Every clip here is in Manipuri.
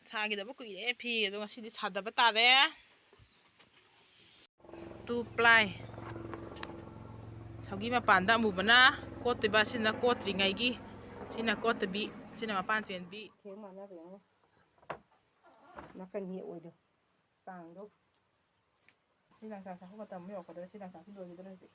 ꯁꯥꯒꯤꯗꯕ ꯀꯨꯏꯔꯦ ꯐꯤ ꯑꯗꯣ ꯉꯁꯤꯗꯤ ꯁꯥꯗꯕ ꯇꯥꯔꯦ 2 ꯄ꯭ꯂꯥꯏ ꯁꯧꯒꯤ ꯃꯄꯥꯟꯗ ꯑꯃꯨꯕꯅ ꯀꯣꯠꯇꯣꯏꯕ ꯁꯤꯅ ꯀꯣꯠꯇ꯭ꯔꯤꯉꯩꯒꯤ ꯁꯤꯅ ꯀꯣꯠꯇꯕꯤ ꯁꯤꯅ ꯃꯄꯥꯟ ꯆꯦꯟꯕꯤ ꯈꯦꯡ ꯃꯥꯟꯅꯕ ꯌꯦꯡꯉꯣ ꯅꯥꯀꯟ ꯌꯦꯛ ꯑꯣꯏꯗꯣ ꯇꯥꯡꯗꯣ ꯁꯤ ꯂꯪꯆꯥꯛ ꯆꯥꯛꯄ ꯃꯇꯝ ꯑꯃ ꯌꯧꯔꯛꯀꯗꯧꯔꯦ ꯁꯤ ꯂꯪꯆꯥꯛꯁꯤ ꯂꯣꯏꯒꯗꯧꯔꯦ ꯍꯧꯖꯤꯛ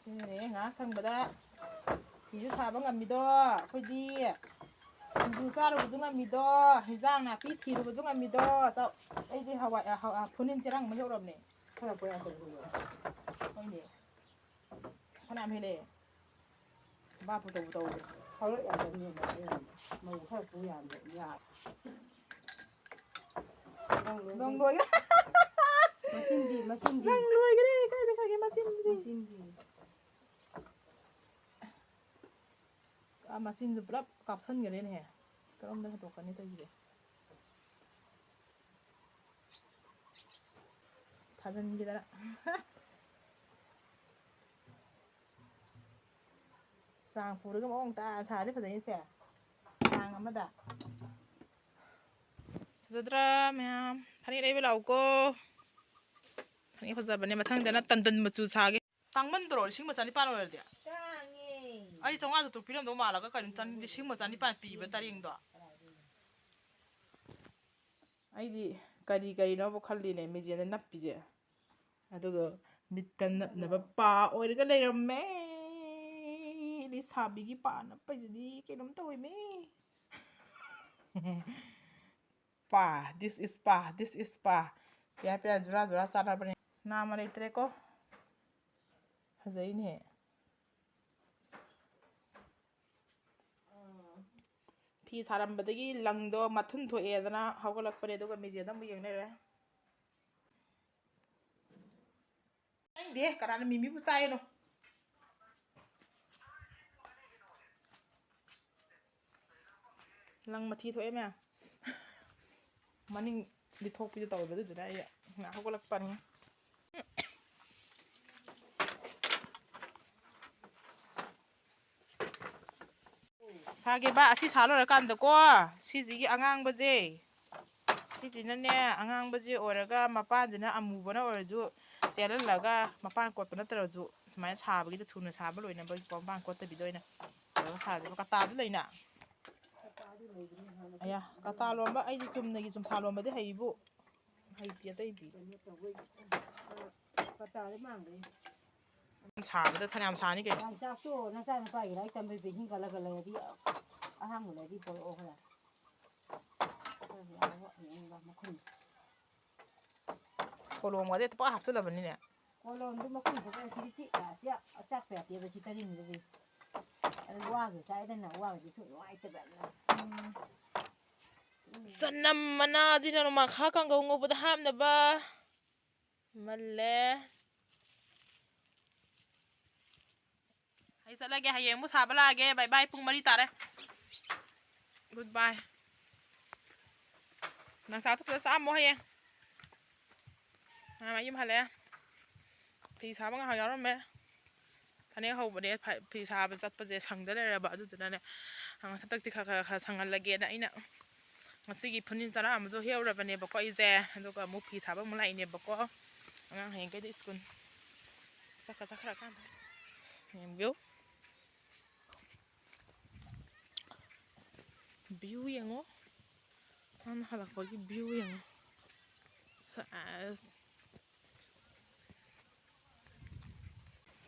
ꯁꯤꯅꯅꯦ ꯉꯥꯏꯍꯥꯛ ꯁꯪꯕꯗ ꯐꯤꯁꯨ ꯁꯥꯕ ꯉꯝꯃꯤꯗꯣ ꯑꯩꯈꯣꯏꯗꯤ ꯁꯤꯡꯖꯨ ꯆꯥꯔꯨꯕꯁꯨ ꯉꯝꯃꯤꯗꯣ ꯍꯦꯟꯖꯥꯡ ꯅꯥꯄꯤ ꯊꯤꯔꯨꯕꯁꯨ ꯉꯝꯃꯤꯗꯣ ꯑꯩꯗꯤ ꯍꯋꯥꯏ ꯐꯨꯅꯤꯟ ꯆꯦꯔꯥꯡ ꯑꯃ ꯌꯧꯔꯕꯅꯦ ꯈꯔ ꯄꯣꯌꯥ ꯈꯪꯗꯦ ꯐꯅꯌꯥꯝ ꯍꯦꯜꯂꯛꯑꯦ ꯕꯥꯞꯄꯨ ꯇꯧꯕ ꯍꯧꯔꯛ ꯌꯥꯗꯕꯅꯦ ꯃꯧ ꯈꯔ ꯄꯨ ꯌꯥꯗꯦ ꯅꯪ ꯂꯣꯏꯒ꯭ꯔꯦ ꯃꯆꯤꯟꯗꯤ ꯅꯪ ꯂꯣꯏꯒ꯭ꯔꯦ ꯀꯥꯏꯗ ꯈꯔꯒꯦ ꯃꯆꯤꯟꯗꯤ ꯃꯆꯤꯟꯁꯨ ꯄꯨꯂꯞ ꯀꯥꯞꯁꯟꯒꯅꯦꯅꯦꯍꯦ ꯀꯔꯝꯗ ꯍꯟꯗꯣꯛꯀꯅꯤ ꯇꯧꯔꯤꯁꯦ ꯊꯥꯖꯤꯟꯈꯤꯗꯅ ꯆꯥꯡ ꯄꯨꯔꯒ ꯃꯑꯣꯡ ꯇꯥ ꯁꯥꯔꯗꯤ ꯐꯖꯩꯁꯦ ꯆꯥꯡ ꯑꯃꯗ ꯐꯖꯗ꯭ꯔꯥ ꯃꯌꯥꯝ ꯐꯅꯦꯛ ꯂꯩꯕ ꯂꯥꯛꯎꯀꯣ ꯐꯅꯦꯛ ꯐꯖꯕꯅꯦ ꯃꯊꯪꯗꯅ ꯇꯟꯗꯟ ꯃꯆꯨ ꯁꯥꯒꯦ ꯇꯥꯡꯃꯟꯗ꯭ꯔꯣ 1,150 ꯑꯣꯏꯔꯗꯤ ꯑꯩ 500 ꯄꯤꯔꯝꯗꯧ ꯃꯥꯜꯂꯒ ꯀꯩꯅꯣ 1,150 ꯄꯤꯕ ꯇꯔꯦꯡꯗꯣ ꯑꯩꯗꯤ ꯀꯔꯤꯅꯣꯕꯨ ꯈꯜꯂꯤꯅꯦ ꯃꯤꯖꯦꯟꯗ ꯅꯞꯄꯤꯁꯦ ꯑꯗꯨꯒ ꯃꯤꯠꯇ ꯅꯞꯅꯕ ꯄꯥ ꯑꯣꯏꯔꯒ ꯂꯩꯔꯝꯃꯦ ꯂꯩꯁꯥꯕꯤꯒꯤ ꯄꯥ ꯅꯞꯄꯁꯤꯗꯤ ꯀꯩꯅꯣꯝ ꯇꯧꯋꯦꯃꯤ ꯄꯥ ꯗꯤꯁ ꯏꯁ ꯄꯥ ꯄꯤꯌꯥ ꯖꯨꯔꯥ ꯆꯥꯟꯅꯕꯅꯦ ꯅꯥꯝꯃ ꯂꯩꯇ꯭ꯔꯦꯀꯣ ꯐꯖꯩꯅꯦꯍꯦ ꯐꯤ ꯁꯥꯔꯝꯕꯗꯒꯤ ꯂꯪꯗꯣ ꯃꯊꯨꯟ ꯊꯣꯛꯑꯦꯗꯅ ꯍꯧꯒꯠꯂꯛꯄꯅꯦ ꯑꯗꯨꯒ ꯃꯤꯖꯦꯟꯗ ꯑꯃꯨꯛ ꯌꯦꯡ ꯂꯩꯔꯦ ꯈꯪꯗꯦ ꯀꯅꯥꯅ ꯃꯤꯃꯤꯕꯨ ꯆꯥꯏꯅꯣ ꯂꯪ ꯃꯊꯤ ꯊꯣꯛꯑꯦ ꯃꯌꯥꯝ ꯃꯅꯤꯡ ꯂꯤꯊꯣꯛꯄꯤꯗꯣ ꯇꯧꯋꯦꯕ ꯑꯗꯨꯗꯨꯅ ꯑꯩ ꯉꯥꯛ ꯍꯧꯒꯠꯂꯛꯄꯅꯤ ꯁꯥꯒꯦꯕ ꯑꯁꯤ ꯁꯥ ꯂꯣꯏꯔꯀꯥꯟꯗꯀꯣ ꯁꯤꯁꯤꯒꯤ ꯑꯉꯥꯡꯕꯁꯦ ꯁꯤꯁꯤꯅꯅꯦ ꯑꯉꯥꯡꯕꯁꯦ ꯑꯣꯏꯔꯒ ꯃꯄꯥꯟꯁꯤꯅ ꯑꯃꯨꯕꯅ ꯑꯣꯏꯔꯁꯨ ꯆꯦꯜꯍꯜꯂꯒ ꯃꯄꯥꯟ ꯀꯣꯠꯄ ꯅꯠꯇ꯭ꯔꯁꯨ ꯁꯨꯃꯥꯏꯅ ꯁꯥꯕꯒꯤꯗ ꯊꯨꯅ ꯁꯥꯕ ꯂꯣꯏꯅꯕꯒꯤꯀꯣ ꯃꯄꯥꯟ ꯀꯣꯠꯇꯕꯤꯗ ꯑꯣꯏꯅ ꯇꯧꯔꯒ ꯁꯥꯁꯦꯕ ꯀꯇꯥꯁꯨ ꯂꯩꯅ ꯑꯌꯥ ꯀꯇꯥ ꯂꯣꯟꯕ ꯑꯩꯗꯤ ꯆꯨꯝꯅꯒꯤ ꯆꯨꯝꯁꯥ ꯂꯣꯟꯕꯗꯤ ꯍꯩꯕꯨ ꯍꯩꯇꯦ ꯑꯇꯩꯗꯤ ꯁꯥꯕꯗ ꯐꯅꯌꯥꯝ ꯁꯥꯅꯤ ꯀꯩꯅꯣ ꯆꯥꯛꯇꯣ ꯅꯆꯥ ꯅꯨꯄꯥꯒꯤ ꯂꯥꯏꯔꯤꯛ ꯇꯝꯕꯩ ꯍꯤꯡꯒꯠꯂꯒ ꯂꯩꯔꯗꯤ ꯑꯍꯥꯡꯕ ꯂꯩꯔꯗꯤ ꯄꯣꯔꯛꯑꯣ ꯈꯔ ꯀꯣꯂꯣꯝꯒꯗꯤ ꯄꯨꯡꯍꯥꯞ ꯍꯥꯞꯆꯜꯂꯕꯅꯤꯅꯦ ꯀꯣꯂꯣꯝꯗꯨ ꯃꯈꯨꯝ ꯈꯛꯇ ꯆꯥꯛꯄ ꯌꯥꯗꯦꯕ ꯁꯤ ꯇꯔꯤꯡꯗꯨꯗꯤ ꯑꯗꯨ ꯋꯥꯒꯤ ꯆꯥꯏꯗꯅ ꯋꯥꯒꯤꯁꯨ ꯅꯨꯡꯉꯥꯏꯇꯕ ꯆꯅꯝ ꯃꯅꯥꯁꯤꯅ ꯅꯣꯡꯃꯥꯡꯈꯥ ꯀꯥꯡꯒꯧ ꯉꯧꯕꯗ ꯍꯥꯞꯅꯕ ꯃꯜꯂꯦ ꯑꯩ ꯆꯠꯂꯒꯦ ꯍꯌꯦꯡ ꯑꯃꯨꯛ ꯁꯥꯕ ꯂꯥꯛꯑꯒꯦ ꯕꯥꯏ ꯕꯥꯏ ꯄꯨꯡ 4 ꯇꯥꯔꯦ ꯒꯨꯗ ꯕꯥꯏ ꯅꯪ ꯆꯥꯛꯇꯣ ꯐꯖꯅ ꯆꯥꯔꯝꯃꯣ ꯍꯌꯦꯡ ꯌꯨꯝ ꯍꯜꯂꯛꯑꯦ ꯐꯤ ꯁꯥꯕ ꯉꯥꯏꯍꯥꯛ ꯌꯥꯎꯔꯝꯃꯦ ꯐꯅꯦꯛ ꯍꯧꯕꯅꯦ ꯐꯤ ꯁꯥꯕ ꯆꯠꯄꯁꯦ ꯁꯪꯗ ꯂꯩꯔꯕ ꯑꯗꯨꯗꯨꯅꯅꯦ ꯍꯟꯗꯛꯇꯤ ꯈꯔ ꯁꯪꯍꯜꯂꯒꯦꯅ ꯑꯩꯅ ꯉꯁꯤꯒꯤ ꯐꯨꯅꯤꯟ ꯆꯔꯥ ꯑꯃꯁꯨ ꯍꯦꯛꯎꯔꯕꯅꯦꯕꯀꯣ ꯑꯩꯁꯦ ꯑꯗꯨꯒ ꯑꯃꯨꯛ ꯐꯤ ꯁꯥꯕ ꯑꯃꯨꯛ ꯂꯥꯛꯏꯅꯦꯕꯀꯣ ꯑꯉꯥꯡ ꯍꯌꯦꯡꯈꯩꯗꯤ ꯁ꯭ꯀꯨꯜ ꯆꯠꯈ꯭ꯔꯀꯥꯟꯗ ꯌꯦꯡꯕꯤꯌꯨ ꯚ꯭ꯌꯨ ꯌꯦꯡꯉꯣ ꯃꯥꯅ ꯍꯜꯂꯛꯄꯒꯤ ꯚ꯭ꯌꯨ ꯌꯦꯡꯉꯣ ꯑꯁ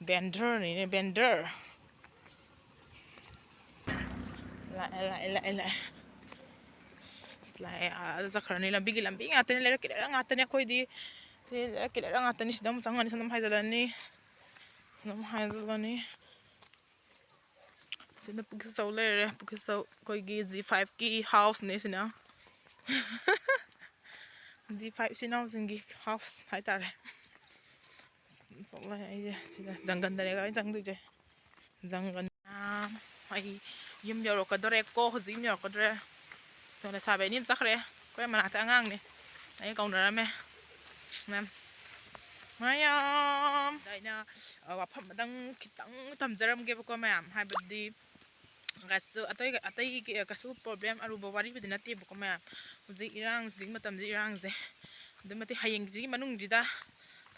ꯕꯦꯟꯗꯔꯅꯤꯅꯦ ꯕꯦꯟꯗꯔ ꯂꯥꯛꯑꯦ ꯑꯥꯗ ꯆꯠꯈ꯭ꯔꯅꯤ ꯂꯝꯕꯤ ꯉꯥꯛꯇꯅꯤ ꯂꯩꯔꯛꯀꯤ ꯂꯩꯔꯛ ꯉꯥꯛꯇꯅꯤ ꯑꯩꯈꯣꯏꯗꯤ ꯁꯤ ꯂꯩꯔꯛꯀꯤ ꯂꯩꯔꯛ ꯉꯥꯛꯇꯅꯤ ꯁꯤꯗ ꯑꯃꯨꯛ ꯆꯪꯉꯅꯤ ꯑꯗꯨꯝ ꯍꯥꯏꯖꯤꯜꯂꯅꯤ ꯁꯤꯗ ꯄꯨꯛꯀꯦꯠꯆꯧ ꯂꯩꯔꯦ ꯄꯨꯛꯀꯦꯠꯆꯧ ꯑꯩꯈꯣꯏꯒꯤ G5ꯀꯤ ꯍꯥꯎꯁꯅꯦ ꯁꯤꯅ G5 ꯏꯆꯤꯟ ꯏꯅꯥꯎꯁꯤꯡꯒꯤ ꯍꯥꯎꯁ ꯍꯥꯏꯇꯥꯔꯦ ꯑꯩꯁꯦ ꯁꯤꯗ ꯖꯪꯒꯟꯗꯅꯦꯀꯣ ꯑꯩꯅ ꯆꯪꯗꯣꯏꯁꯦ ꯖꯪꯒꯟ ꯑꯩ ꯌꯨꯝ ꯌꯧꯔꯛꯀꯗꯣꯔꯦꯀꯣ ꯍꯧꯖꯤꯛ ꯌꯨꯝ ꯌꯧꯔꯛꯀꯗꯣꯔꯦ ꯂꯩꯁꯥꯕꯤ ꯑꯅꯤ ꯑꯃ ꯆꯠꯈ꯭ꯔꯦ ꯑꯩꯈꯣꯏ ꯃꯅꯥꯛꯇ ꯑꯉꯥꯡꯅꯦ ꯑꯩ ꯀꯧꯅꯔꯝꯃꯦ ꯃꯌꯥꯝ ꯑꯩꯅ ꯋꯥꯐꯝ ꯈꯤꯇꯪ ꯊꯝꯖꯔꯝꯒꯦꯕꯀꯣ ꯃꯌꯥꯝ ꯍꯥꯏꯕꯗꯤ ꯑꯇꯩ ꯀꯩꯁꯨ ꯄ꯭ꯔꯣꯕ꯭ꯂꯦꯝ ꯑꯔꯨꯕ ꯋꯥꯔꯤꯕꯨꯗꯤ ꯅꯠꯇꯦꯕꯀꯣ ꯃꯌꯥꯝ ꯍꯧꯖꯤꯛ ꯍꯧꯖꯤꯛ ꯃꯇꯝꯁꯤ ꯏꯔꯥꯡꯁꯦ ꯑꯗꯨꯛ ꯃꯇꯤꯛ ꯍꯌꯦꯡꯁꯤꯒꯤ ꯃꯅꯨꯡꯁꯤꯗ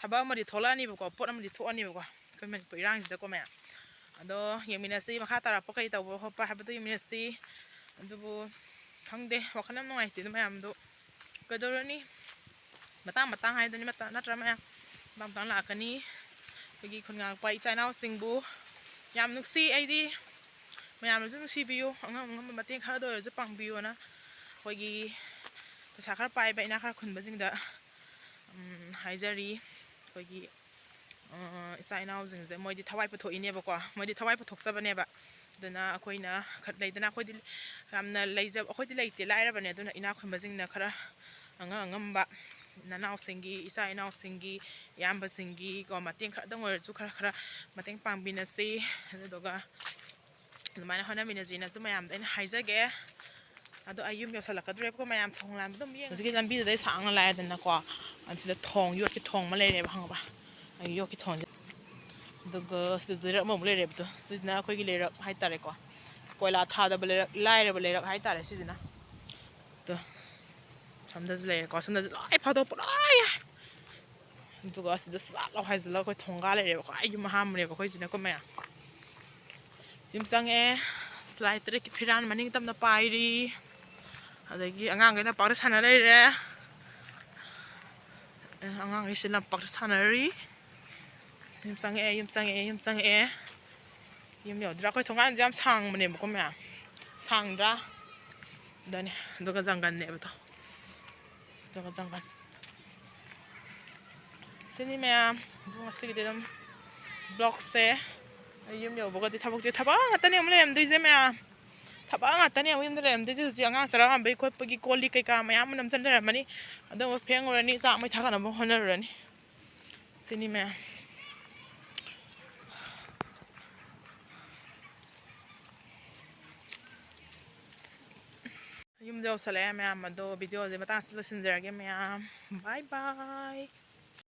ꯊꯕꯛ ꯑꯃꯗꯤ ꯊꯣꯛꯂꯛꯑꯅꯤꯕꯀꯣ ꯄꯣꯠ ꯑꯃꯗꯤ ꯊꯣꯛꯑꯅꯤꯕꯀꯣ ꯑꯩꯈꯣꯏ ꯃꯅꯤꯄꯨꯔ ꯏꯔꯥꯡꯁꯤꯗꯀꯣ ꯃꯌꯥꯝ ꯑꯗꯣ ꯌꯦꯡꯃꯤꯟꯅꯁꯤ ꯃꯈꯥ ꯇꯥꯔꯛꯄ ꯀꯩ ꯇꯧꯕ ꯈꯣꯠꯄ ꯍꯥꯏꯕꯗꯣ ꯌꯦꯡꯃꯤꯟꯅꯁꯤ ꯑꯗꯨꯕꯨ ꯈꯪꯗꯦ ꯋꯥꯈꯜ ꯌꯥꯝ ꯅꯨꯡꯉꯥꯏꯇꯦ ꯑꯗꯨ ꯃꯌꯥꯝꯗꯣ ꯀꯩꯗꯧꯔꯅꯤ ꯃꯇꯥꯡ ꯍꯥꯏꯗꯨꯅꯤ ꯅꯠꯇ꯭ꯔꯥ ꯃꯌꯥꯝ ꯃꯇꯥꯡ ꯂꯥꯛꯀꯅꯤ ꯑꯩꯈꯣꯏꯒꯤ ꯈꯨꯟ ꯉꯥꯛꯄ ꯏꯆꯥ ꯏꯅꯥꯎꯁꯤꯡꯕꯨ ꯌꯥꯝ ꯅꯨꯡꯁꯤ ꯑꯩꯗꯤ ꯃꯌꯥꯝꯅꯁꯨ ꯅꯨꯡꯁꯤꯕꯤꯌꯨ ꯑꯉꯝ ꯑꯉꯝꯕ ꯃꯇꯦꯡ ꯈꯔꯗ ꯑꯣꯏꯔꯁꯨ ꯄꯥꯡꯕꯤꯌꯨꯅ ꯑꯩꯈꯣꯏꯒꯤ ꯄꯩꯁꯥ ꯈꯔ ꯄꯥꯏꯕ ꯏꯅꯥꯛ ꯈꯔ ꯈꯨꯟꯕꯁꯤꯡꯗ ꯍꯥꯏꯖꯔꯤ ꯑꯩꯈꯣꯏꯒꯤ ꯏꯆꯥ ꯏꯅꯥꯎꯁꯤꯡꯁꯦ ꯃꯣꯏꯗꯤ ꯊꯋꯥꯏ ꯄꯨꯊꯣꯛꯏꯅꯦꯕꯀꯣ ꯃꯣꯏꯗꯤ ꯊꯋꯥꯏ ꯄꯨꯊꯣꯛꯆꯕꯅꯦꯕ ꯑꯗꯨꯅ ꯑꯩꯈꯣꯏꯅ ꯂꯩꯗꯅ ꯑꯩꯈꯣꯏꯗꯤ ꯌꯥꯝꯅ ꯂꯩꯖꯕ ꯑꯩꯈꯣꯏꯗꯤ ꯂꯩꯇꯦ ꯂꯥꯏꯔꯕꯅꯦ ꯑꯗꯨꯅ ꯏꯅꯥꯛ ꯈꯨꯟꯕꯁꯤꯡꯅ ꯈꯔ ꯑꯉꯝꯕ ꯅꯅꯥꯎꯁꯤꯡꯒꯤ ꯏꯆꯥ ꯏꯅꯥꯎꯁꯤꯡꯒꯤ ꯏꯌꯥꯝꯕꯁꯤꯡꯒꯤ ꯀꯣ ꯃꯇꯦꯡ ꯈꯔꯗꯪ ꯑꯣꯏꯔꯁꯨ ꯈꯔ ꯃꯇꯦꯡ ꯄꯥꯡꯕꯤꯅꯁꯤ ꯑꯗꯨꯗꯨꯒ ꯑꯗꯨꯃꯥꯏꯅ ꯍꯣꯠꯅꯃꯤꯟꯅꯁꯤꯅꯁꯨ ꯃꯌꯥꯝꯗ ꯑꯩꯅ ꯍꯥꯏꯖꯒꯦ ꯑꯗꯣ ꯑꯩ ꯌꯨꯝ ꯌꯧꯁꯜꯂꯛꯀꯗꯧꯔꯦꯕꯀꯣ ꯃꯌꯥꯝ ꯊꯣꯡ ꯂꯥꯟꯕ ꯑꯗꯨꯝ ꯌꯦꯡꯉ ꯍꯧꯖꯤꯛꯀꯤ ꯂꯝꯕꯤꯗꯨꯗꯩ ꯁꯥꯡꯅ ꯂꯥꯛꯑꯦꯗꯅꯀꯣ ꯑꯁꯤꯗ ꯌꯣꯠꯀꯤ ꯊꯣꯡ ꯑꯃ ꯂꯩꯔꯦꯕ ꯈꯪꯉꯕ ꯑꯩ ꯌꯣꯠꯀꯤ ꯊꯣꯡꯁꯦ ꯑꯗꯨꯒ ꯁꯤꯗ ꯂꯩꯔꯛ ꯑꯃꯃꯨꯛ ꯂꯩꯔꯦꯕꯗꯣ ꯁꯤꯁꯤꯅ ꯑꯩꯈꯣꯏꯒꯤ ꯂꯩꯔꯛ ꯍꯥꯏꯇꯥꯔꯦꯀꯣ ꯀꯣꯏꯂꯥ ꯊꯥꯗꯕ ꯂꯩꯔꯛ ꯂꯥꯏꯔꯕ ꯂꯩꯔꯛ ꯍꯥꯏꯇꯥꯔꯦ ꯁꯤꯁꯤꯅ ꯑꯗꯣ ꯁꯣꯝꯗꯁꯨ ꯂꯩꯔꯦꯀꯣ ꯁꯣꯝꯗꯁꯨ ꯂꯣꯏ ꯐꯥꯗꯣꯛꯄ ꯂꯣꯏ ꯌꯥꯏ ꯑꯗꯨꯒ ꯁꯤꯗ ꯆꯥꯠ ꯂꯥꯎ ꯍꯥꯏꯖꯤꯜꯂꯒ ꯑꯩꯈꯣꯏ ꯊꯣꯡꯒꯥ ꯂꯩꯔꯦꯕꯀꯣ ꯑꯩ ꯌꯨꯝ ꯑꯍꯥꯟꯕꯅꯦꯕ ꯑꯩꯈꯣꯏꯁꯤꯅꯀꯣ ꯃꯌꯥꯝ ꯌꯨꯝ ꯆꯪꯉꯛꯑꯦ ꯁ꯭ꯂꯥꯏ ꯇꯔꯦꯠꯀꯤ ꯐꯤꯔꯥꯟ ꯃꯅꯤꯡ ꯇꯝꯅ ꯄꯥꯏꯔꯤ ꯑꯗꯒꯤ ꯑꯉꯥꯡꯈꯩꯅ ꯄꯥꯛꯇ ꯁꯥꯟꯅ ꯂꯩꯔꯦ ꯑꯉꯥꯡꯈꯩꯁꯦ ꯂꯝꯄꯥꯛꯇ ꯁꯥꯟꯅꯔꯤ ꯌꯨꯝ ꯆꯪꯉꯛꯑꯦ ꯌꯨꯝ ꯌꯧꯗ꯭ꯔꯥ ꯑꯩꯈꯣꯏ ꯊꯣꯡꯒꯥꯟꯁꯦ ꯌꯥꯝ ꯁꯥꯡꯕꯅꯦꯕꯀꯣ ꯃꯌꯥꯝ ꯁꯥꯡꯗ꯭ꯔꯥ ꯑꯗꯨꯅꯤ ꯑꯗꯨꯒ ꯖꯪꯒꯜꯅꯦꯕꯗꯣ ꯑꯗꯨꯒ ꯖꯪꯒꯜ ꯁꯤꯅꯤ ꯃꯌꯥꯝ ꯑꯗꯨ ꯉꯁꯤꯒꯤꯗꯤ ꯑꯗꯨꯝ ꯕ꯭ꯂꯣꯛꯁꯦ ꯑꯩ ꯌꯨꯝ ꯌꯧꯕꯒꯗꯤ ꯊꯕꯛꯁꯦ ꯊꯕꯛ ꯉꯥꯛꯇꯅꯦ ꯑꯃꯨꯛ ꯂꯩꯔꯝꯗꯣꯏꯁꯦ ꯃꯌꯥꯝ ꯊꯕꯛ ꯉꯥꯛꯇꯅꯦ ꯑꯃꯨꯛ ꯌꯨꯝꯗ ꯂꯩꯔꯝꯗꯣꯏꯁꯦ ꯍꯧꯖꯤꯛ ꯑꯉꯥꯡ ꯆꯔꯥ ꯋꯥꯟꯕꯒꯤ ꯈꯣꯠꯄꯒꯤ ꯀꯣꯜ ꯂꯤꯛ ꯀꯩꯀꯥ ꯃꯌꯥꯝ ꯑꯃ ꯅꯝꯁꯤꯟ ꯂꯩꯔꯝꯃꯅꯤ ꯑꯗꯨ ꯑꯃꯨꯛ ꯐꯦꯡꯉꯨꯔꯅꯤ ꯆꯥꯛ ꯃꯩ ꯊꯥꯒꯠꯅꯕ ꯍꯣꯠꯅꯔꯨꯔꯅꯤ ꯁꯤꯅꯤ ꯃꯌꯥꯝ ꯌꯨꯝꯗ ꯌꯧꯁꯜꯂꯛꯑꯦ ꯃꯌꯥꯝ ꯑꯗꯣ ꯚꯤꯗꯤꯑꯣꯁꯦ ꯃꯇꯥꯡ ꯑꯁꯤꯗ ꯂꯣꯏꯁꯤꯟꯖꯔꯒꯦ ꯃꯌꯥꯝ ꯕꯥꯏ ꯕꯥꯏ